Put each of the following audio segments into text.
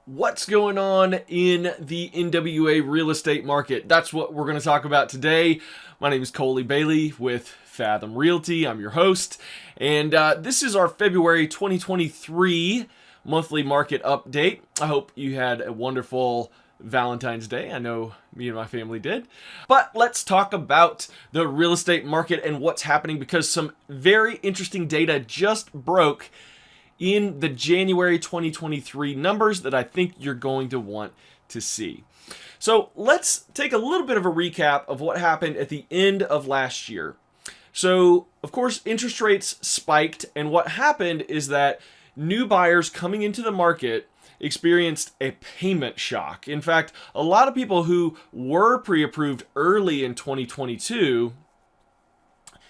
What's going on in the NWA real estate market? That's what we're going to talk about today. My name is Coley Bailey with Fathom Realty. I'm your host, and this is our February 2023 monthly market update. I hope you had a wonderful Valentine's Day. I know me and my family did. But let's talk about the real estate market and what's happening, because some very interesting data just broke in the January 2023 numbers that I think you're going to want to see. So let's take a little bit of a recap of what happened at the end of last year. So, of course, interest rates spiked, and what happened is that new buyers coming into the market experienced a payment shock. In fact, a lot of people who were pre-approved early in 2022,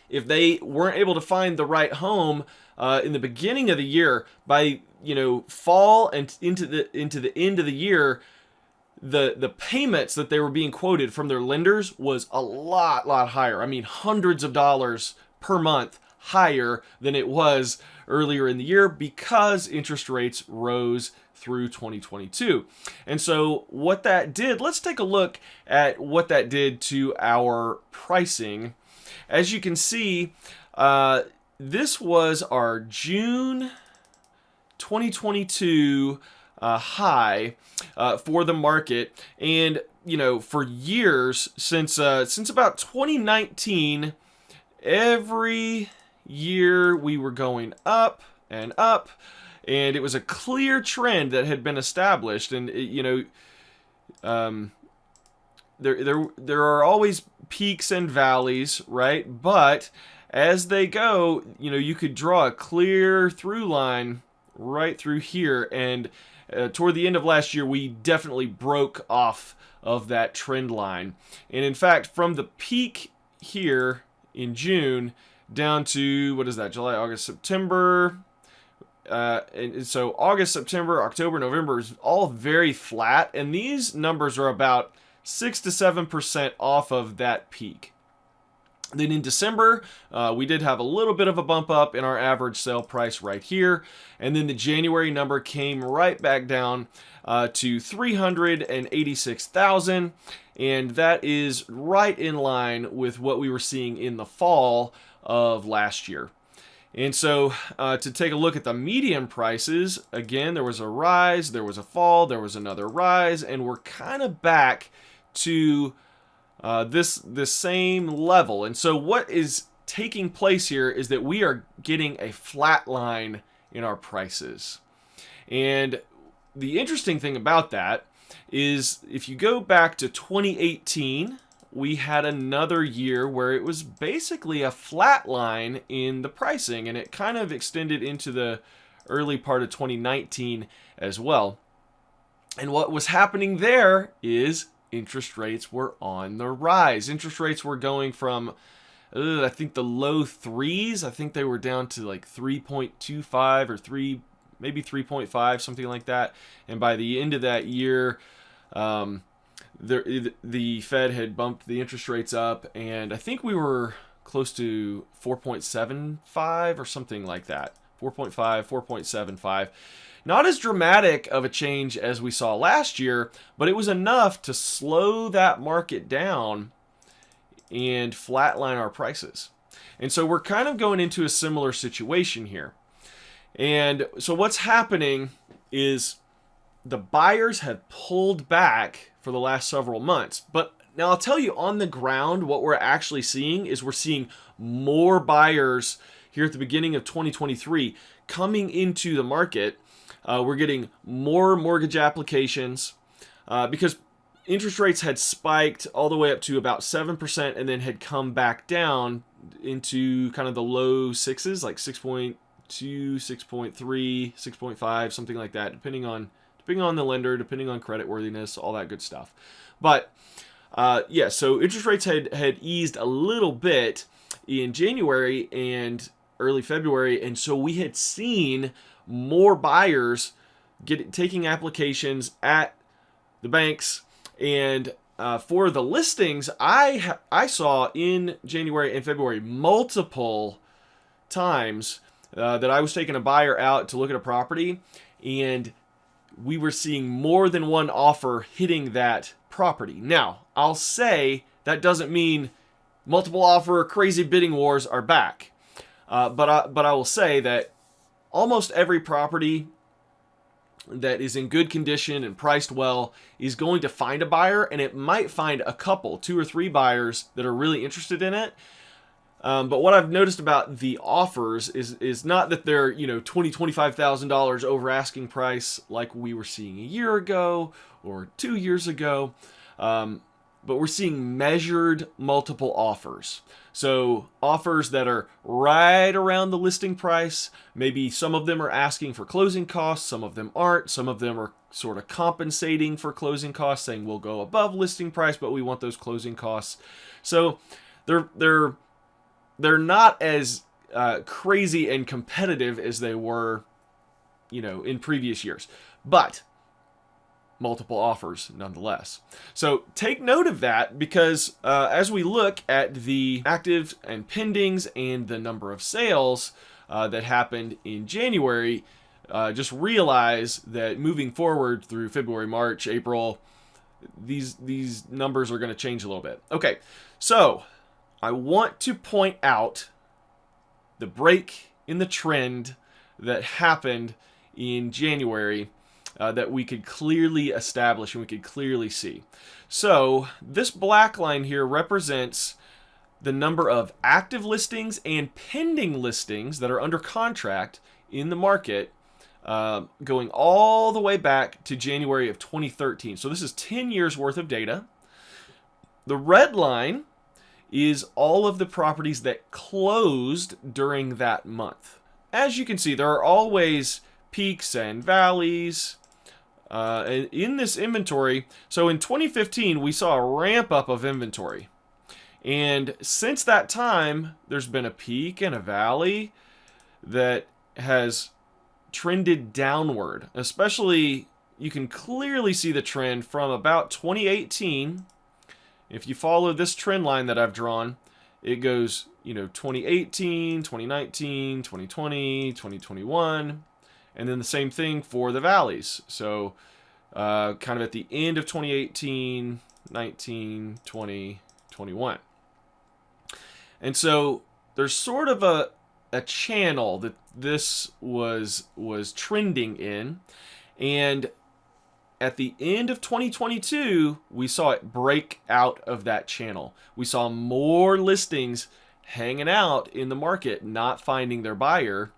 if they weren't able to find the right home in the beginning of the year, by fall and into the end of the year, the payments that they were being quoted from their lenders was a lot higher. I mean, hundreds of dollars per month higher than it was earlier in the year, because interest rates rose through 2022. And so what that did, let's take a look at what that did to our pricing. As you can see, this was our June 2022 high for the market, and for years since about 2019, every year we were going up and up, and it was a clear trend that had been established. And there are always peaks and valleys, right? But as they go, you could draw a clear through line right through here. And toward the end of last year, we definitely broke off of that trend line. And in fact, from the peak here in June down to, what is that, July, August, September. And so August, September, October, November is all very flat. And these numbers are about 6 to 7% off of that peak. Then in December, we did have a little bit of a bump up in our average sale price right here. And then the January number came right back down to $386,000. And that is right in line with what we were seeing in the fall of last year. And so to take a look at the median prices, again, there was a rise, there was a fall, there was another rise, and we're kind of back to this same level. And so what is taking place here is that we are getting a flat line in our prices. And the interesting thing about that is, if you go back to 2018, we had another year where it was basically a flat line in the pricing, and it kind of extended into the early part of 2019 as well. And what was happening there is interest rates were on the rise. Interest rates were going from, I think, the low threes. I think they were down to like 3.25 or 3, maybe 3.5, something like that. And by the end of that year, the Fed had bumped the interest rates up, and I think we were close to 4.75 or something like that. 4.5, 4.75. Not as dramatic of a change as we saw last year, but it was enough to slow that market down and flatline our prices. And so we're kind of going into a similar situation here. And so what's happening is the buyers have pulled back for the last several months. But now I'll tell you, on the ground, what we're actually seeing is we're seeing more buyers here at the beginning of 2023 coming into the market. We're getting more mortgage applications because interest rates had spiked all the way up to about 7% and then had come back down into kind of the low sixes, like 6.2, 6.3, 6.5, something like that, depending on the lender, depending on credit worthiness, all that good stuff. But so interest rates had eased a little bit in January and early February, and so we had seen more buyers taking applications at the banks. And for the listings, I saw in January and February multiple times that I was taking a buyer out to look at a property, and we were seeing more than one offer hitting that property. Now, I'll say that doesn't mean multiple offer crazy bidding wars are back. But I will say that almost every property that is in good condition and priced well is going to find a buyer, and it might find a couple, 2 or 3 buyers that are really interested in it. But what I've noticed about the offers is not that they're, $20,000-$25,000 over asking price like we were seeing a year ago or 2 years ago. But we're seeing measured multiple offers. So offers that are right around the listing price. Maybe some of them are asking for closing costs, some of them aren't. Some of them are sort of compensating for closing costs, saying we'll go above listing price, but we want those closing costs. So they're not as crazy and competitive as they were, in previous years. But multiple offers nonetheless. So take note of that, because as we look at the active and pendings and the number of sales that happened in January, just realize that moving forward through February, March, April, these numbers are going to change a little bit. Okay, so I want to point out the break in the trend that happened in January that we could clearly establish and we could clearly see. So this black line here represents the number of active listings and pending listings that are under contract in the market, going all the way back to January of 2013. So this is 10 years worth of data. The red line is all of the properties that closed during that month. As you can see, there are always peaks and valleys in this inventory. So in 2015, we saw a ramp up of inventory. And since that time, there's been a peak and a valley that has trended downward. Especially, you can clearly see the trend from about 2018. If you follow this trend line that I've drawn, it goes, 2018, 2019, 2020, 2021. And then the same thing for the valleys. So kind of at the end of 2018, 19, 20, 21. And so there's sort of a channel that this was trending in. And at the end of 2022, we saw it break out of that channel. We saw more listings hanging out in the market, not finding their buyer.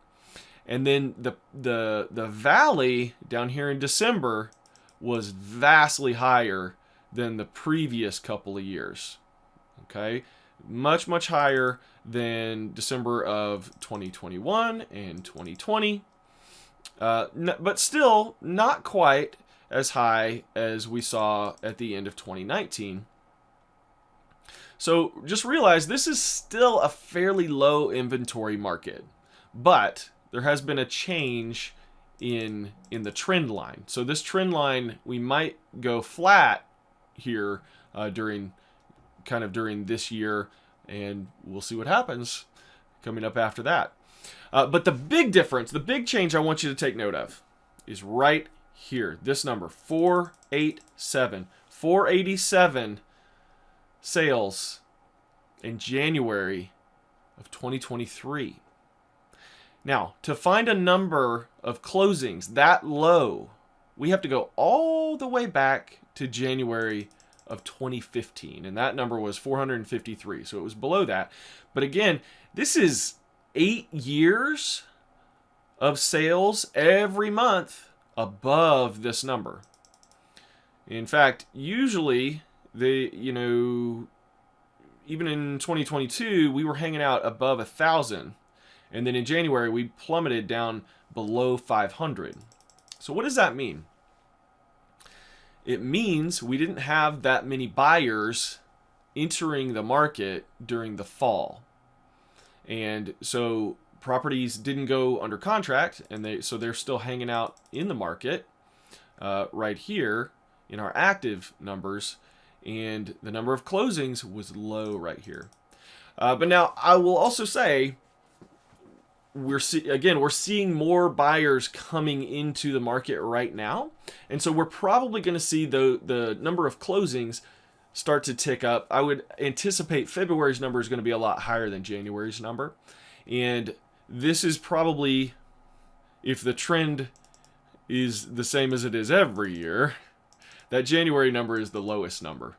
And then the valley down here in December was vastly higher than the previous couple of years. Okay, much higher than December of 2021 and 2020, but still not quite as high as we saw at the end of 2019. So just realize this is still a fairly low inventory market, but there has been a change in the trend line. So this trend line, we might go flat here during this year, and we'll see what happens coming up after that. But the big difference, the big change I want you to take note of is right here. This number, 487. 487 sales in January of 2023. Now, to find a number of closings that low, we have to go all the way back to January of 2015. And that number was 453. So it was below that. But again, this is 8 years of sales every month above this number. In fact, usually even in 2022, we were hanging out above 1,000. And then in January, we plummeted down below 500. So what does that mean? It means we didn't have that many buyers entering the market during the fall. And so properties didn't go under contract, and they're still hanging out in the market right here in our active numbers. And the number of closings was low right here. But now I will also say, we're seeing more buyers coming into the market right now, and so we're probably going to see the number of closings start to tick up. I would anticipate February's number is going to be a lot higher than January's number, and this is probably, if the trend is the same as it is every year, that January number is the lowest number,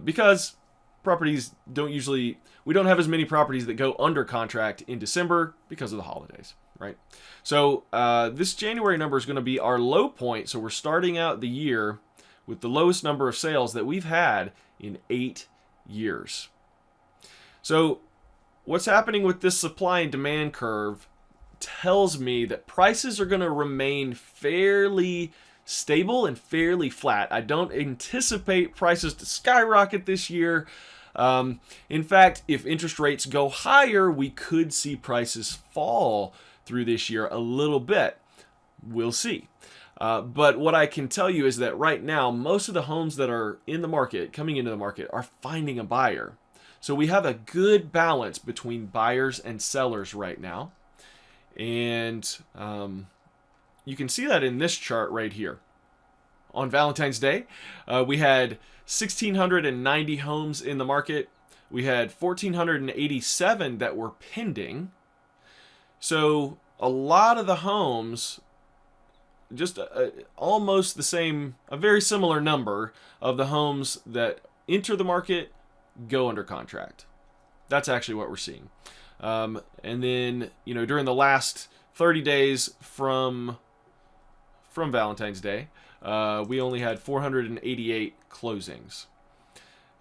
because properties we don't have as many properties that go under contract in December because of the holidays, right? So this January number is going to be our low point. So we're starting out the year with the lowest number of sales that we've had in 8 years. So what's happening with this supply and demand curve tells me that prices are going to remain fairly stable and fairly flat. I don't anticipate prices to skyrocket this year. In fact, if interest rates go higher, we could see prices fall through this year a little bit. We'll see. But what I can tell you is that right now, most of the homes that are in the market, coming into the market, are finding a buyer. So we have a good balance between buyers and sellers right now. And you can see that in this chart right here. On Valentine's Day, we had 1,690 homes in the market. We had 1,487 that were pending. So a lot of the homes, just almost the same, a very similar number of the homes that enter the market go under contract. That's actually what we're seeing. And then, during the last 30 days from Valentine's Day, we only had 488 closings.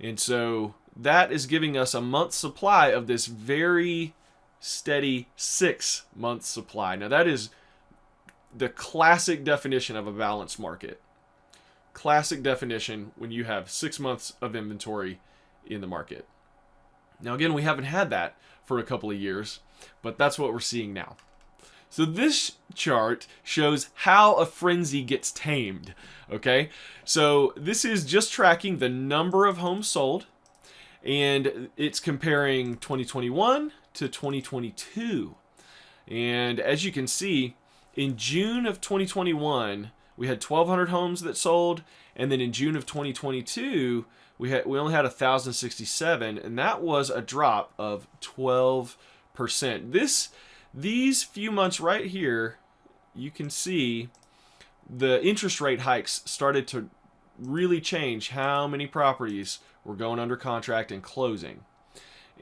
And so that is giving us a month's supply of this very steady 6-month supply. Now that is the classic definition of a balanced market. Classic definition when you have 6 months of inventory in the market. Now again, we haven't had that for a couple of years, but that's what we're seeing now. So this chart shows how a frenzy gets tamed, okay? So this is just tracking the number of homes sold, and it's comparing 2021 to 2022. And as you can see, in June of 2021, we had 1,200 homes that sold, and then in June of 2022, we only had 1,067, and that was a drop of 12%. These few months right here, you can see the interest rate hikes started to really change how many properties were going under contract and closing.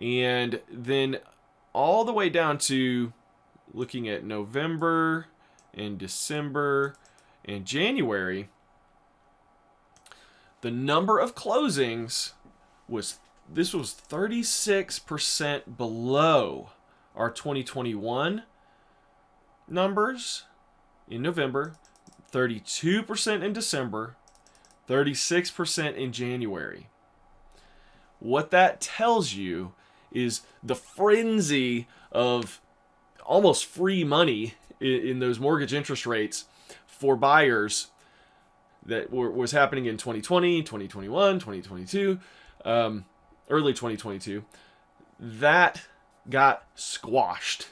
And then all the way down to looking at November and December and January, the number of closings was 36% below our 2021 numbers in November, 32% in December, 36% in January. What that tells you is the frenzy of almost free money in those mortgage interest rates for buyers that was happening in 2020, 2021, 2022, early 2022. That got squashed,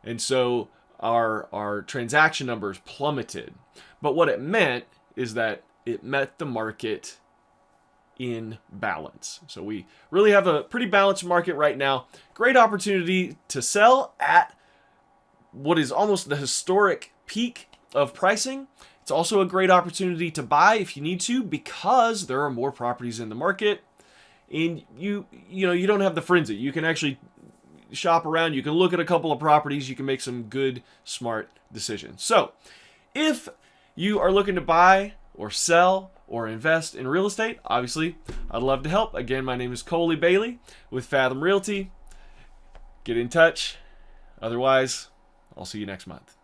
and so our transaction numbers plummeted. But what it meant is that it met the market in balance. So we really have a pretty balanced market right now. Great opportunity to sell at what is almost the historic peak of pricing. It's also a great opportunity to buy if you need to, because there are more properties in the market, and you don't have the frenzy. You can actually shop around, you can look at a couple of properties, you can make some good, smart decisions. So if you are looking to buy or sell or invest in real estate, obviously I'd love to help. Again, my name is Coley Bailey with Fathom Realty. Get in touch. Otherwise, I'll see you next month.